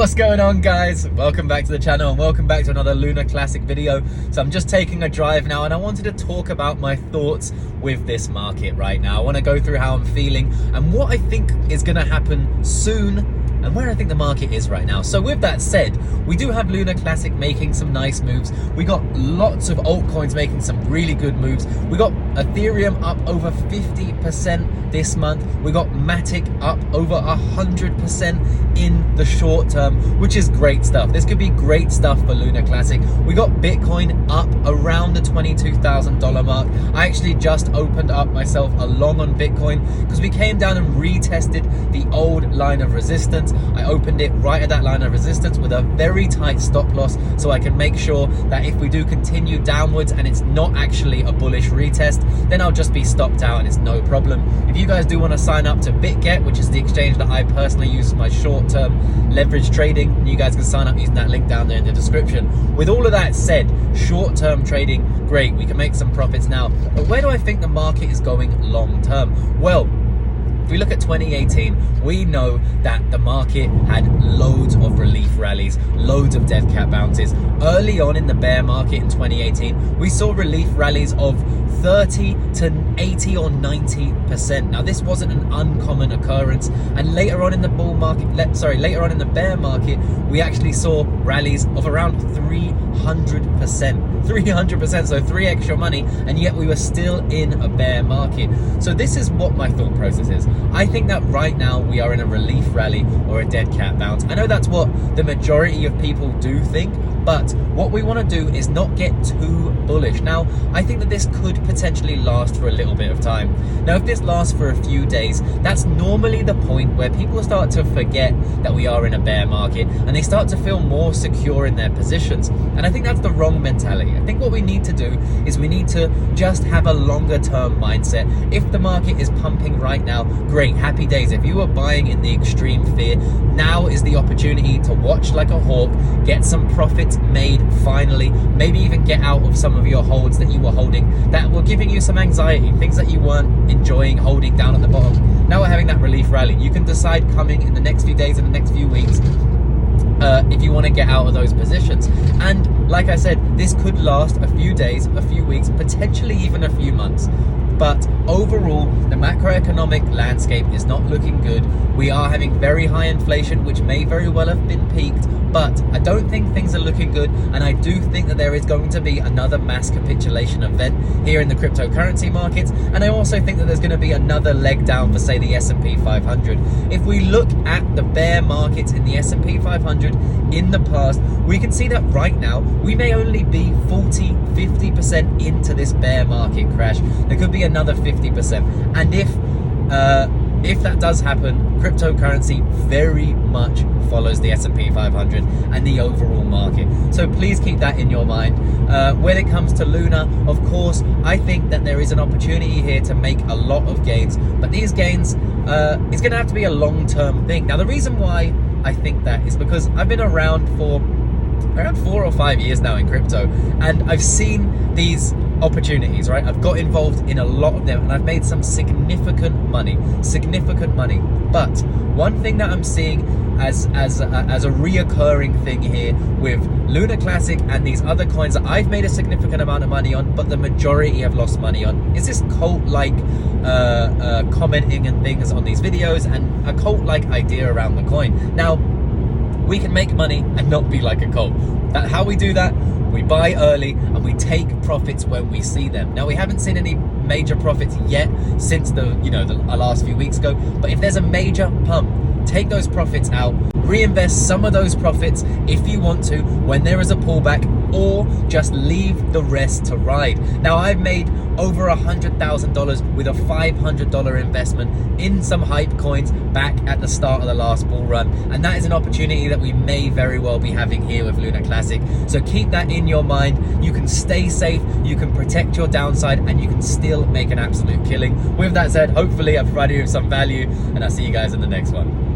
What's going on, guys? Welcome back to the channel and welcome back to another Lunar Classic video. So I'm just taking a drive now and I wanted to talk about my thoughts with this market right now. I want to go through how I'm feeling and what I think is going to happen soon and where I think the market is right now. So with that said, we do have Lunar Classic making some nice moves. We got lots of altcoins making some really good moves. We got Ethereum up over 50% this month. We got Matic up over 100% in the short term, which is great stuff. This could be great stuff for Lunar Classic. We got Bitcoin up around the $22,000 mark. I actually just opened up myself a long on Bitcoin because we came down and retested the old line of resistance. I opened it right at that line of resistance with a very tight stop loss so I can make sure that if we do continue downwards and it's not actually a bullish retest, then I'll just be stopped out and it's no problem. If you guys do want to sign up to BitGet, which is the exchange that I personally use for my short-term leverage trading, you guys can sign up using that link down there in the description. With all of that said, short-term trading, great, we can make some profits now. But where do I think the market is going long-term? Well, if we look at 2018, we know that the market had loads of relief rallies, loads of dead cat bounces. Early on in the bear market in 2018, we saw relief rallies of 30 to 80 or 90%. Now, this wasn't an uncommon occurrence. And later on in the later on in the bear market, we actually saw rallies of around 300%. 300%, so 3 extra money, and yet we were still in a bear market. So this is what my thought process is. I think that right now we are in a relief rally or a dead cat bounce. I know that's what the majority of people do think, but what we want to do is not get too bullish. Now, I think that this could potentially last for a little bit of time. Now, if this lasts for a few days, that's normally the point where people start to forget that we are in a bear market and they start to feel more secure in their positions. And I think that's the wrong mentality. I think what we need to do is we need to just have a longer term mindset. If the market is pumping right now, great, happy days. If you are buying in the extreme fear, now is the opportunity to watch like a hawk, get some profits made finally, maybe even get out of some of your holds that you were holding that were giving you some anxiety, things that you weren't enjoying holding down at the bottom. Now we're having that relief rally. You can decide coming in the next few days, in the next few weeks, if you want to get out of those positions. And like I said, this could last a few days, a few weeks, potentially even a few months. But overall, the macroeconomic landscape is not looking good. We are having very high inflation, which may very well have been peaked, but I don't think things are looking good. And I do think that there is going to be another mass capitulation event here in the cryptocurrency markets. And I also think that there's going to be another leg down for, say, the S&P 500. If we look at the bear markets in the S&P 500 in the past, we can see that right now we may only be 40-50% into this bear market crash. There could be another 50%. And if that does happen, cryptocurrency very much follows the S&P 500 and the overall market. So please keep that in your mind. When it comes to Luna, of course, I think that there is an opportunity here to make a lot of gains. But these gains, it's going to have to be a long-term thing. Now, the reason why I think that is because I've been around for around 4 or 5 years now in crypto, and I've seen these opportunities, right? I've got involved in a lot of them and I've made some significant money. But one thing that I'm seeing as a reoccurring thing here with Lunar Classic and these other coins that I've made a significant amount of money on, but the majority have lost money on, is this cult-like commenting and things on these videos and a cult-like idea around the coin. Now, we can make money and not be like a cult. How we do that? We buy early and we take profits when we see them. Now, we haven't seen any major profits yet since the last few weeks ago. But if there's a major pump, take those profits out, reinvest some of those profits if you want to when there is a pullback, or just leave the rest to ride. Now, I've made over $100,000 with a $500 investment in some hype coins back at the start of the last bull run, and that is an opportunity that we may very well be having here with Lunar Classic. So keep that in your mind. You can stay safe, you can protect your downside, and you can still make an absolute killing. With that said, hopefully I've provided you with some value, and I'll see you guys in the next one.